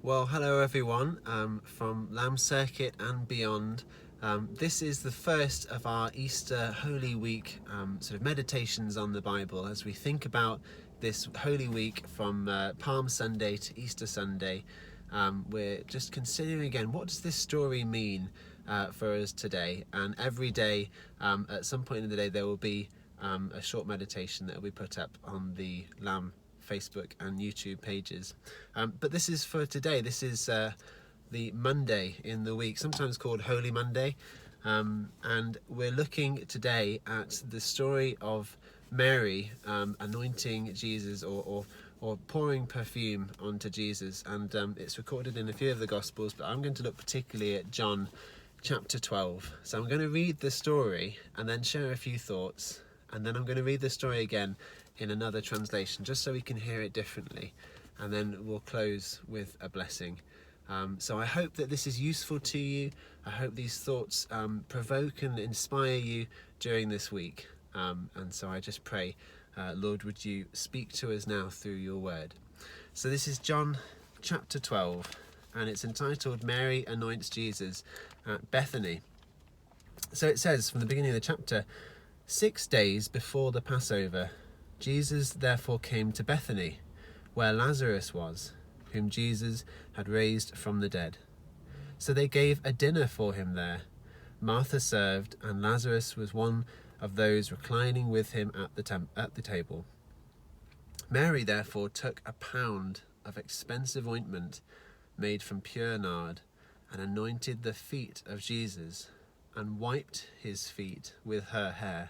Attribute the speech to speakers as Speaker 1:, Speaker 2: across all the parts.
Speaker 1: Well, hello everyone from Lamb Circuit and beyond. This is the first of our Easter Holy Week sort of meditations on the Bible as we think about this Holy Week from Palm Sunday to Easter Sunday. We're just considering again, what does this story mean for us today? And every day, at some point in the day, there will be a short meditation that will be put up on the Lamb Facebook and YouTube pages. But this is for today. This is the Monday in the week, sometimes called Holy Monday. And we're looking today at the story of Mary anointing Jesus or pouring perfume onto Jesus. And it's recorded in a few of the Gospels, but I'm going to look particularly at John chapter 12. So I'm going to read the story and then share a few thoughts. And then I'm going to read the story again in another translation, just so we can hear it differently. And then we'll close with a blessing. So I hope that this is useful to you. I hope these thoughts provoke and inspire you during this week. And so I just pray, Lord, would you speak to us now through your word. So this is John chapter 12, and it's entitled Mary Anoints Jesus at Bethany. So it says from the beginning of the chapter, 6 days before the Passover, Jesus therefore came to Bethany, where Lazarus was, whom Jesus had raised from the dead. So they gave a dinner for him there. Martha served, and Lazarus was one of those reclining with him at the table. Mary therefore took a pound of expensive ointment made from pure nard, and anointed the feet of Jesus, and wiped his feet with her hair.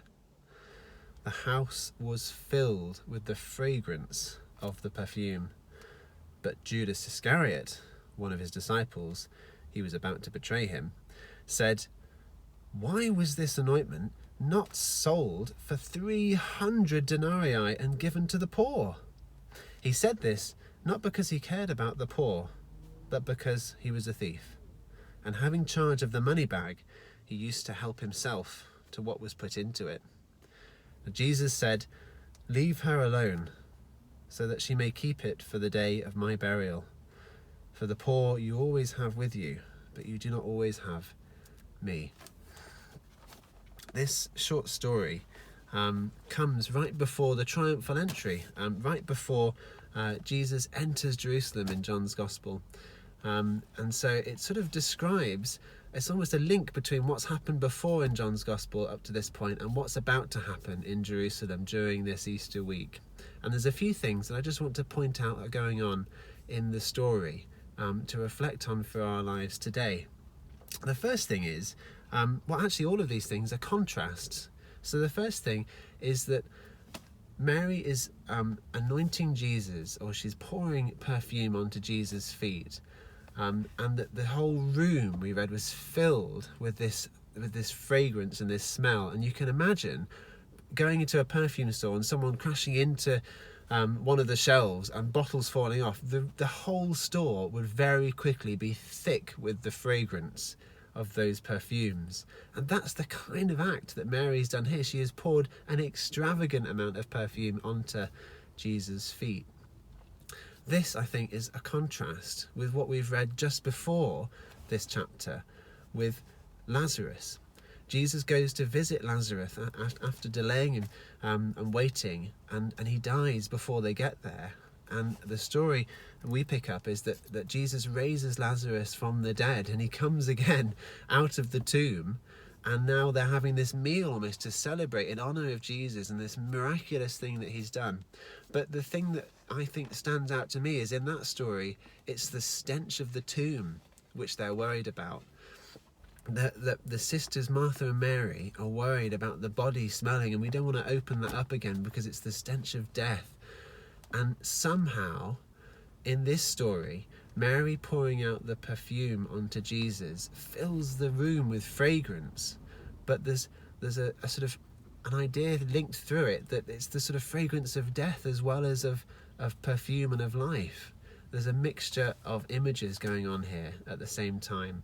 Speaker 1: The house was filled with the fragrance of the perfume. But Judas Iscariot, one of his disciples, he was about to betray him, said, "Why was this anointment not sold for 300 denarii and given to the poor?" He said this not because he cared about the poor, but because he was a thief. And having charge of the money bag, he used to help himself to what was put into it. Jesus said, "Leave her alone, so that she may keep it for the day of my burial. For the poor you always have with you, but you do not always have me." This short story comes right before the triumphal entry, right before Jesus enters Jerusalem in John's Gospel. And so it sort of describes, it's almost a link between what's happened before in John's Gospel up to this point and what's about to happen in Jerusalem during this Easter week. And there's a few things that I just want to point out are going on in the story to reflect on for our lives today. The first thing is, actually all of these things are contrasts. So the first thing is that Mary is anointing Jesus, or she's pouring perfume onto Jesus' feet. And that the whole room, we read, was filled with this fragrance and this smell. And you can imagine going into a perfume store and someone crashing into one of the shelves and bottles falling off. The whole store would very quickly be thick with the fragrance of those perfumes. And that's the kind of act that Mary's done here. She has poured an extravagant amount of perfume onto Jesus' feet. This, I think, is a contrast with what we've read just before this chapter with Lazarus. Jesus goes to visit Lazarus after delaying him and waiting, and he dies before they get there. And the story we pick up is that Jesus raises Lazarus from the dead, and he comes again out of the tomb. And now they're having this meal almost to celebrate in honor of Jesus and this miraculous thing that he's done. But the thing that I think stands out to me is in that story, it's the stench of the tomb which they're worried about. The sisters Martha and Mary are worried about the body smelling, and we don't want to open that up again because it's the stench of death. And somehow, in this story, Mary pouring out the perfume onto Jesus fills the room with fragrance, but there's a sort of an idea linked through it that it's the sort of fragrance of death as well as of perfume and of life. There's a mixture of images going on here at the same time.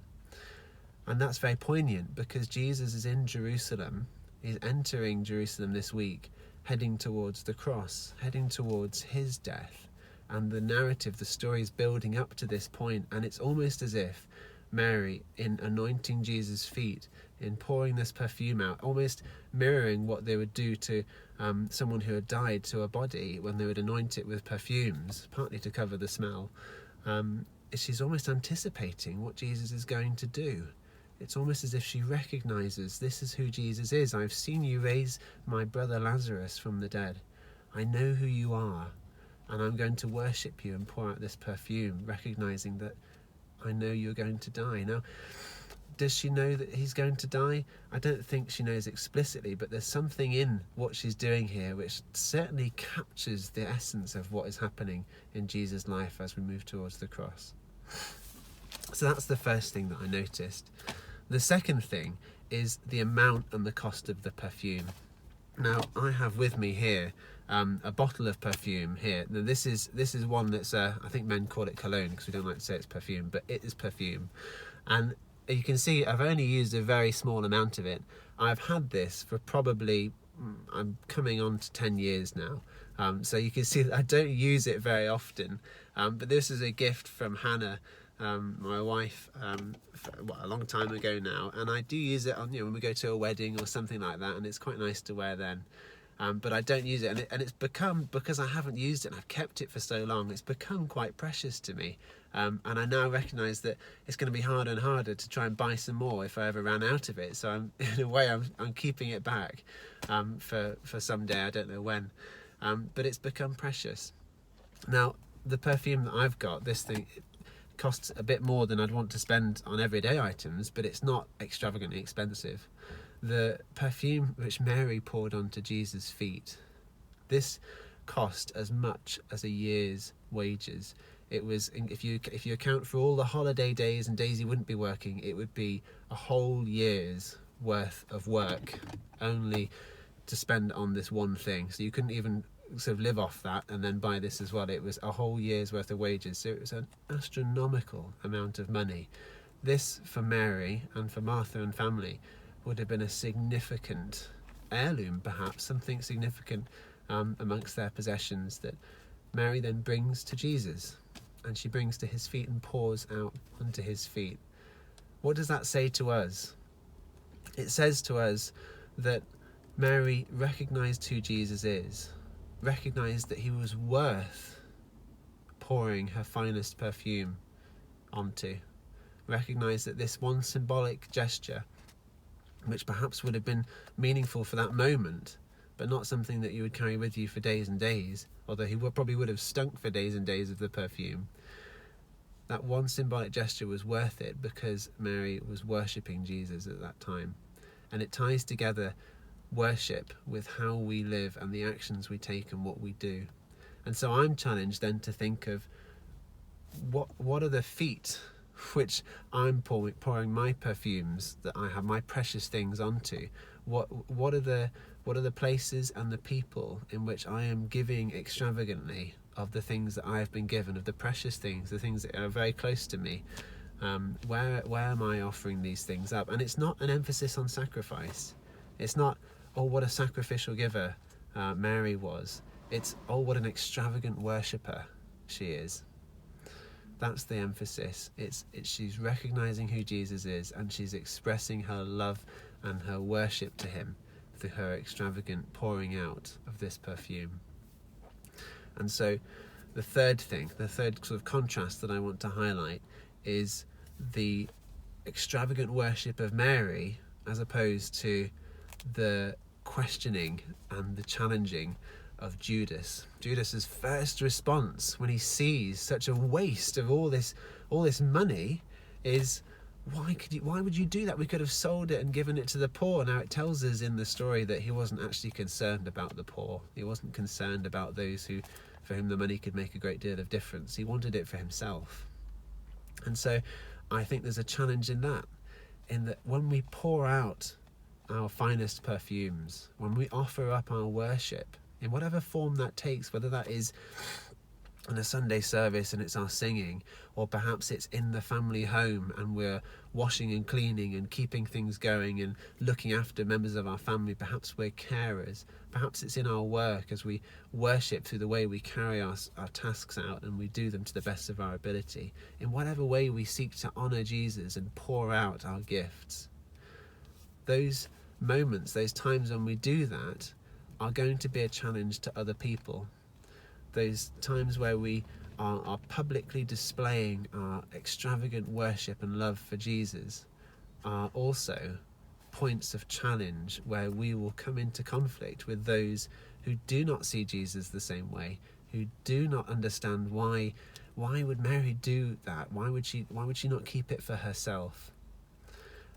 Speaker 1: And that's very poignant because Jesus is in Jerusalem. He's entering Jerusalem this week, heading towards the cross, heading towards his death. And the narrative, the story is building up to this point, and it's almost as if Mary, in anointing Jesus' feet, in pouring this perfume out, almost mirroring what they would do to someone who had died to a body when they would anoint it with perfumes, partly to cover the smell. She's almost anticipating what Jesus is going to do. It's almost as if she recognizes, this is who Jesus is. I've seen you raise my brother Lazarus from the dead. I know who you are, and I'm going to worship you and pour out this perfume, recognizing that I know you're going to die. Now, does she know that he's going to die? I don't think she knows explicitly, but there's something in what she's doing here which certainly captures the essence of what is happening in Jesus' life as we move towards the cross. So that's the first thing that I noticed. The second thing is the amount and the cost of the perfume. Now, I have with me here a bottle of perfume here. Now, this is one that's, I think men call it cologne because we don't like to say it's perfume, but it is perfume. And you can see I've only used a very small amount of it. I've had this for probably, I'm coming on to 10 years now. So you can see that I don't use it very often. But this is a gift from Hannah, my wife, a long time ago now, and I do use it on, when we go to a wedding or something like that, and it's quite nice to wear then. But I don't use it, and it's become, because I haven't used it and I've kept it for so long, it's become quite precious to me. And I now recognise that it's going to be harder and harder to try and buy some more if I ever ran out of it. So in a way I'm keeping it back for someday, I don't know when. But it's become precious. Now, the perfume that I've got, this thing, costs a bit more than I'd want to spend on everyday items, but it's not extravagantly expensive. The perfume which Mary poured onto Jesus' feet, this cost as much as a year's wages. It was, if you account for all the holiday days and days you wouldn't be working, it would be a whole year's worth of work only to spend on this one thing. So you couldn't even sort of live off that and then buy this as well. It was a whole year's worth of wages, so it was an astronomical amount of money. This, for Mary and for Martha and family, would have been a significant heirloom, perhaps something significant amongst their possessions that Mary then brings to Jesus, and she brings to his feet and pours out onto his feet. What does that say to us? It says to us that Mary recognized who Jesus is, recognized that he was worth pouring her finest perfume onto, recognized that this one symbolic gesture, which perhaps would have been meaningful for that moment, but not something that you would carry with you for days and days, although he probably would have stunk for days and days of the perfume. That one symbolic gesture was worth it because Mary was worshipping Jesus at that time. And it ties together worship with how we live and the actions we take and what we do. And so I'm challenged then to think of what are the feet which I'm pouring my perfumes that I have, my precious things onto. What are the places and the people in which I am giving extravagantly of the things that I have been given, of the precious things, the things that are very close to me. Where am I offering these things up? And it's not an emphasis on sacrifice. It's not, oh, what a sacrificial giver Mary was. It's, oh, what an extravagant worshipper she is. That's the emphasis. It's she's recognizing who Jesus is, and she's expressing her love and her worship to him through her extravagant pouring out of this perfume. And so the third sort of contrast that I want to highlight is the extravagant worship of Mary as opposed to the questioning and the challenging of Judas. Judas's first response when he sees such a waste of all this money is, why would you do that? We could have sold it and given it to the poor. Now it tells us in the story that he wasn't actually concerned about the poor. He wasn't concerned about those for whom the money could make a great deal of difference. He wanted it for himself. And so I think there's a challenge in that when we pour out our finest perfumes, when we offer up our worship, in whatever form that takes, whether that is in a Sunday service and it's our singing, or perhaps it's in the family home and we're washing and cleaning and keeping things going and looking after members of our family. Perhaps we're carers. Perhaps it's in our work as we worship through the way we carry our tasks out and we do them to the best of our ability. In whatever way we seek to honour Jesus and pour out our gifts. Those moments, those times when we do that, are going to be a challenge to other people. Those times where we are publicly displaying our extravagant worship and love for Jesus are also points of challenge where we will come into conflict with those who do not see Jesus the same way, who do not understand why would Mary do that? Why would she not keep it for herself?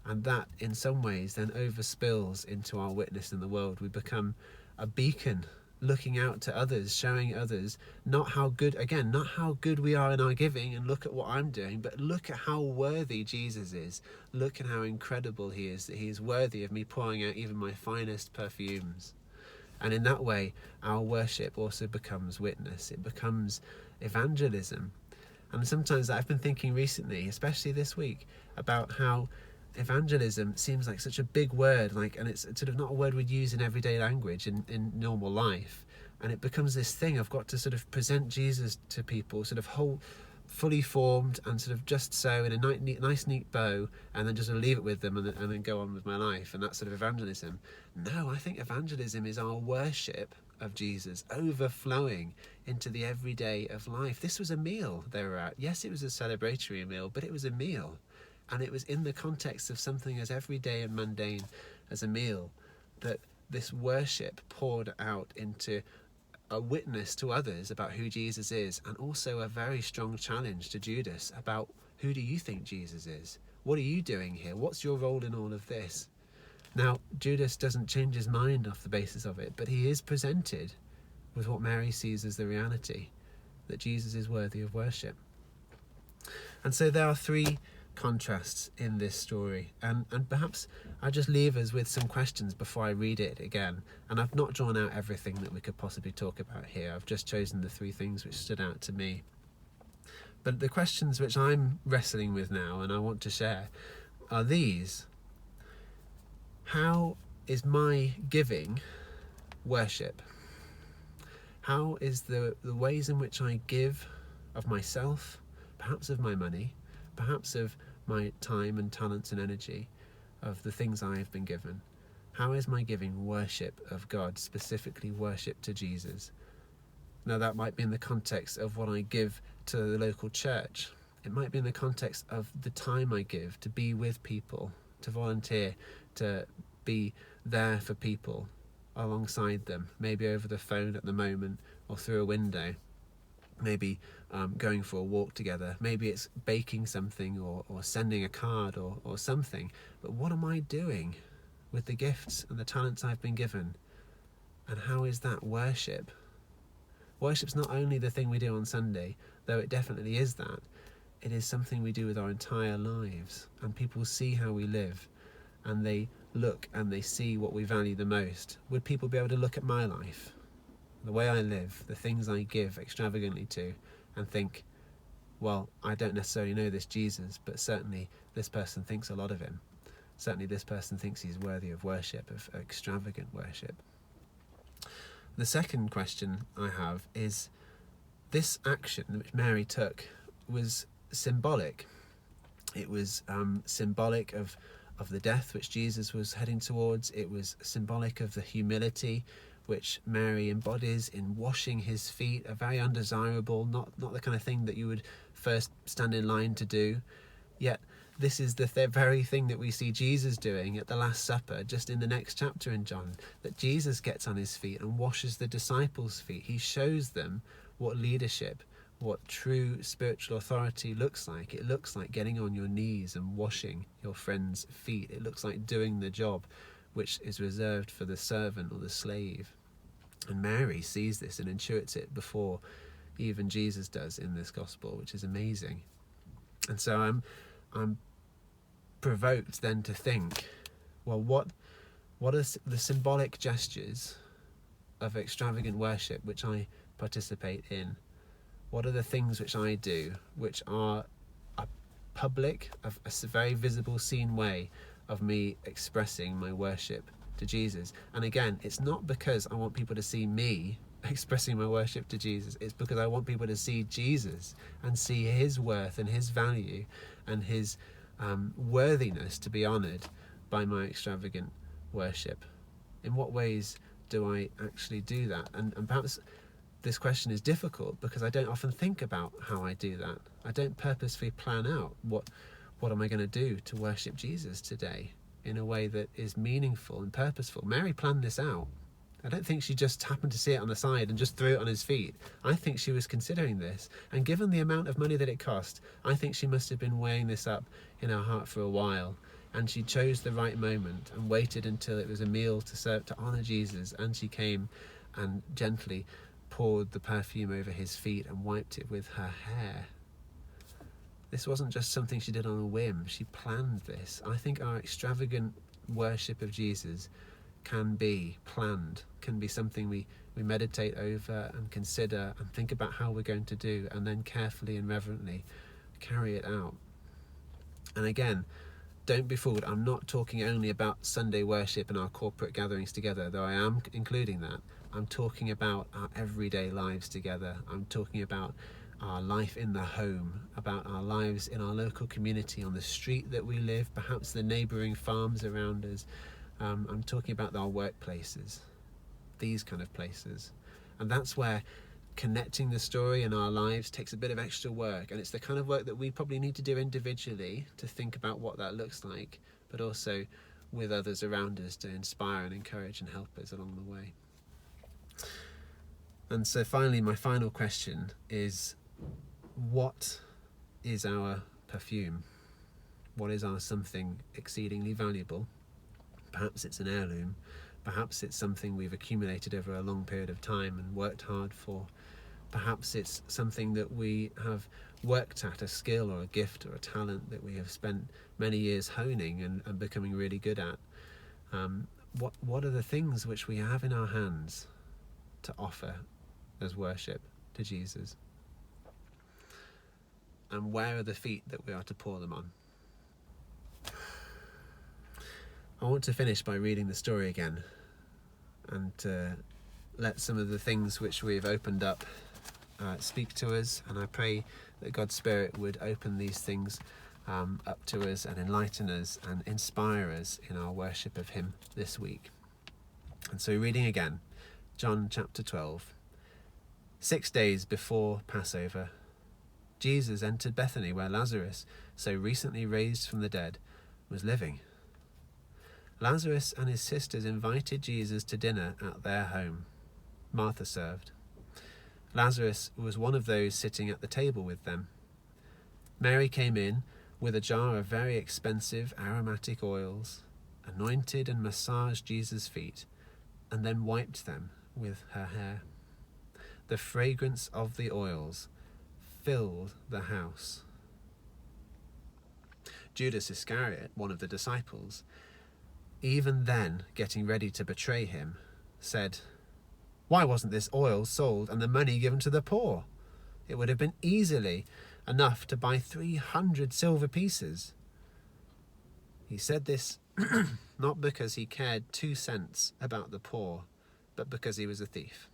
Speaker 1: And that in some ways then overspills into our witness in the world. We become a beacon looking out to others, showing others not how good we are in our giving and look at what I'm doing, but look at how worthy Jesus is. Look at how incredible he is, that he is worthy of me pouring out even my finest perfumes. And in that way, our worship also becomes witness. It becomes evangelism. And sometimes I've been thinking recently, especially this week, about how evangelism seems like such a big word, and it's sort of not a word we'd use in everyday language in normal life, and it becomes this thing I've got to sort of present Jesus to people, sort of whole, fully formed and sort of just so in a nice neat bow, and then just sort of leave it with them and then go on with my life, and that's sort of evangelism. No, I think evangelism is our worship of Jesus overflowing into the everyday of life. This was a meal they were at. Yes, it was a celebratory meal, but it was a meal. And it was in the context of something as everyday and mundane as a meal that this worship poured out into a witness to others about who Jesus is, and also a very strong challenge to Judas about who do you think Jesus is? What are you doing here? What's your role in all of this? Now, Judas doesn't change his mind off the basis of it, but he is presented with what Mary sees as the reality, that Jesus is worthy of worship. And so there are three contrasts in this story, and perhaps I'll just leave us with some questions before I read it again. And I've not drawn out everything that we could possibly talk about here. I've just chosen the three things which stood out to me. But the questions which I'm wrestling with now and I want to share are these. How is my giving worship? How is the ways in which I give of myself, perhaps of my money, perhaps of my time and talents and energy, of the things I have been given, how is my giving worship of God, specifically worship to Jesus? Now that might be in the context of what I give to the local church. It might be in the context of the time I give to be with people, to volunteer, to be there for people, alongside them, maybe over the phone at the moment or through a window. Maybe going for a walk together. Maybe it's baking something or sending a card or something. But what am I doing with the gifts and the talents I've been given? And how is that worship? Worship's not only the thing we do on Sunday, though it definitely is that. It is something we do with our entire lives. And people see how we live, and they look and they see what we value the most. Would people be able to look at my life, the way I live, the things I give extravagantly to, and think, well, I don't necessarily know this Jesus, but certainly this person thinks a lot of him. Certainly this person thinks he's worthy of worship, of extravagant worship. The second question I have is, this action which Mary took was symbolic. It was symbolic of the death which Jesus was heading towards. It was symbolic of the humility which Mary embodies in washing his feet, a very undesirable, not the kind of thing that you would first stand in line to do. Yet this is the very thing that we see Jesus doing at the Last Supper, just in the next chapter in John, that Jesus gets on his feet and washes the disciples' feet. He shows them what leadership, what true spiritual authority looks like. It looks like getting on your knees and washing your friend's feet. It looks like doing the job which is reserved for the servant or the slave. And Mary sees this and intuits it before even Jesus does in this gospel, which is amazing. And so I'm provoked then to think, well, what are the symbolic gestures of extravagant worship which I participate in? What are the things which I do which are a public, a very visible, seen way of me expressing my worship to Jesus? And again, it's not because I want people to see me expressing my worship to Jesus. It's because I want people to see Jesus and see his worth and his value and his worthiness to be honoured by my extravagant worship. In what ways do I actually do that? And perhaps this question is difficult because I don't often think about how I do that. I don't purposefully plan out what am I going to do to worship Jesus today in a way that is meaningful and purposeful. Mary planned this out. I don't think she just happened to see it on the side and just threw it on his feet. I think she was considering this, and given the amount of money that it cost, I think she must have been weighing this up in her heart for a while, and she chose the right moment and waited until it was a meal to serve to honour Jesus, and she came and gently poured the perfume over his feet and wiped it with her hair. This wasn't just something she did on a whim. She planned this. I think our extravagant worship of Jesus can be planned, can be something we meditate over and consider and think about how we're going to do, and then carefully and reverently carry it out. And again, don't be fooled. I'm not talking only about Sunday worship and our corporate gatherings together, though I am including that. I'm talking about our everyday lives together. I'm talking about our life in the home, about our lives in our local community, on the street that we live, perhaps the neighbouring farms around us. I'm talking about our workplaces, these kind of places. And that's where connecting the story in our lives takes a bit of extra work. And it's the kind of work that we probably need to do individually to think about what that looks like, but also with others around us to inspire and encourage and help us along the way. And so finally, my final question is, what is our perfume? What is our something exceedingly valuable? Perhaps it's an heirloom. Perhaps it's something we've accumulated over a long period of time and worked hard for. Perhaps it's something that we have worked at, a skill or a gift or a talent that we have spent many years honing and becoming really good at. What are the things which we have in our hands to offer as worship to Jesus? And where are the feet that we are to pour them on? I want to finish by reading the story again and let some of the things which we've opened up speak to us, and I pray that God's Spirit would open these things up to us and enlighten us and inspire us in our worship of him this week. And so reading again, John chapter 12. 6 days before Passover, Jesus entered Bethany, where Lazarus, so recently raised from the dead, was living. Lazarus and his sisters invited Jesus to dinner at their home. Martha served. Lazarus was one of those sitting at the table with them. Mary came in with a jar of very expensive aromatic oils, anointed and massaged Jesus' feet, and then wiped them with her hair. The fragrance of the oils filled the house. Judas Iscariot, one of the disciples, even then getting ready to betray him, said, "Why wasn't this oil sold and the money given to the poor? It would have been easily enough to buy 300 silver pieces." He said this not because he cared 2 cents about the poor, but because he was a thief.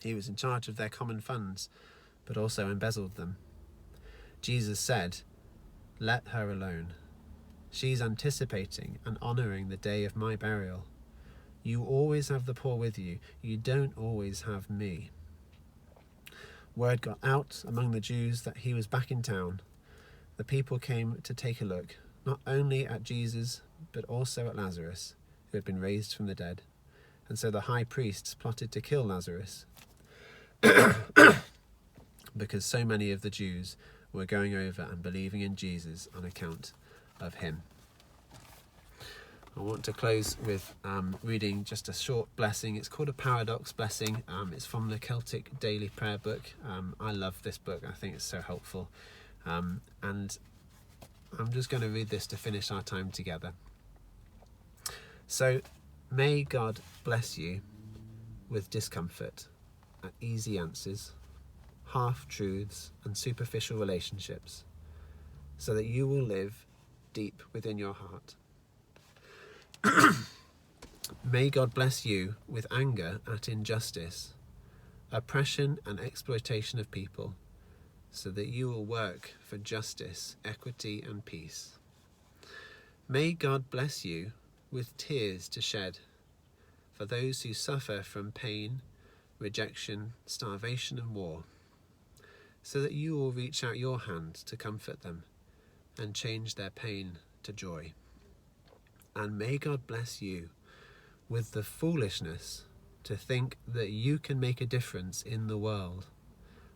Speaker 1: He was in charge of their common funds, but also embezzled them. Jesus said, "Let her alone. She's anticipating and honouring the day of my burial. You always have the poor with you. You don't always have me." Word got out among the Jews that he was back in town. The people came to take a look, not only at Jesus, but also at Lazarus, who had been raised from the dead. And so the high priests plotted to kill Lazarus, because so many of the Jews were going over and believing in Jesus on account of him. I want to close with reading just a short blessing. It's called a paradox blessing. It's from the Celtic Daily Prayer Book. I love this book. I think it's so helpful. And I'm just going to read this to finish our time together. So, may God bless you with discomfort and easy answers, half-truths, and superficial relationships, so that you will live deep within your heart. May God bless you with anger at injustice, oppression and exploitation of people, so that you will work for justice, equity and peace. May God bless you with tears to shed for those who suffer from pain, rejection, starvation and war, so that you will reach out your hand to comfort them and change their pain to joy. And may God bless you with the foolishness to think that you can make a difference in the world,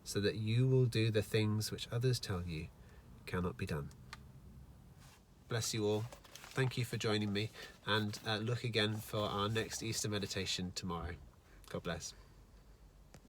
Speaker 1: so that you will do the things which others tell you cannot be done. Bless you all. Thank you for joining me, and look again for our next Easter meditation tomorrow. God bless.